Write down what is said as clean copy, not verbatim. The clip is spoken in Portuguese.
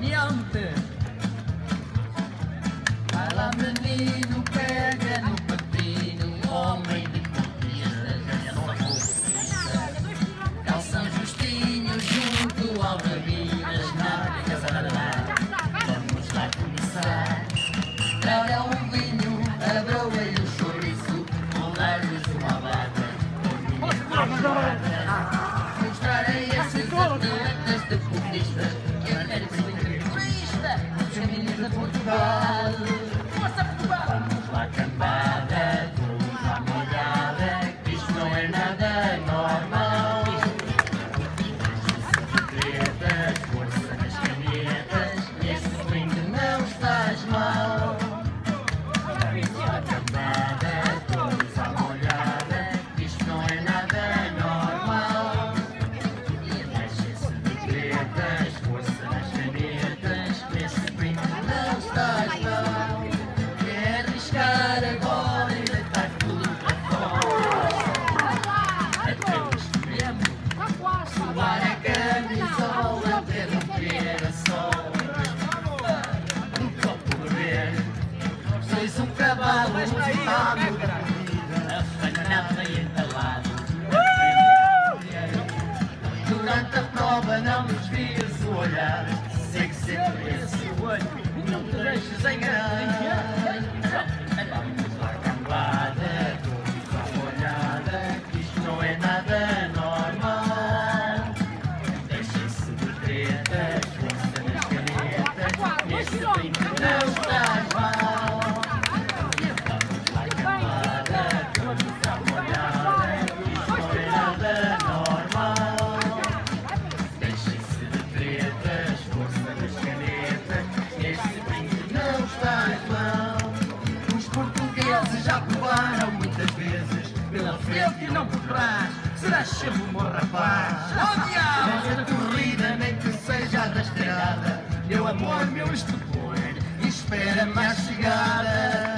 conveniente. Vai lá, menino, pega no pepino, homem de conquistas, ganha só conquista. Calção justinho junto ao rabinho, as nádegas a dar. Vamos lá começar. Traga um vinho, a broa e o chouriço, vou dar-lhes uma barra, mostrarei esses atletas de conquista que eu quero que se turista, os caminhos de Portugal. Força Portugal! Vamos lá, cambada, vamos lá, molhada, que isto não é nada normal. Secretas, força nas canetas, esse brinde não estás mal. Vamos lá, cambada, vamos lá, molhada, que isto não é nada normal. E deixa-se de tretas, força nas canetas, esse brinde não estás mal. Quer arriscar agora e deitar tudo para fora. Até o extremo, suar a camisola, interromper a sola. Um copo beber, sois um cavalo agitado da corrida, afanado e entalado. Durante a prova não desvias o olhar, segue sempre esse olho, não te deixes enganar. Vamos lá, cambada, vamos à molhada, que isto não é nada normal. Deixem-se de tretas, força nas canetas, esse brinde não estás mal. Vamos lá, cambada, vamos à molhada, que isto não é nada normal. Deixem-se de tretas, força nas canetas, esse brinde não estás mal. Os portugueses já provaram muitas vezes, pela frente e não por trás, serás sempre um bom rapaz. Oh diabo! A corrida nem que seja rasteirada, meu amor, meu estupor, e espera-me à chegada.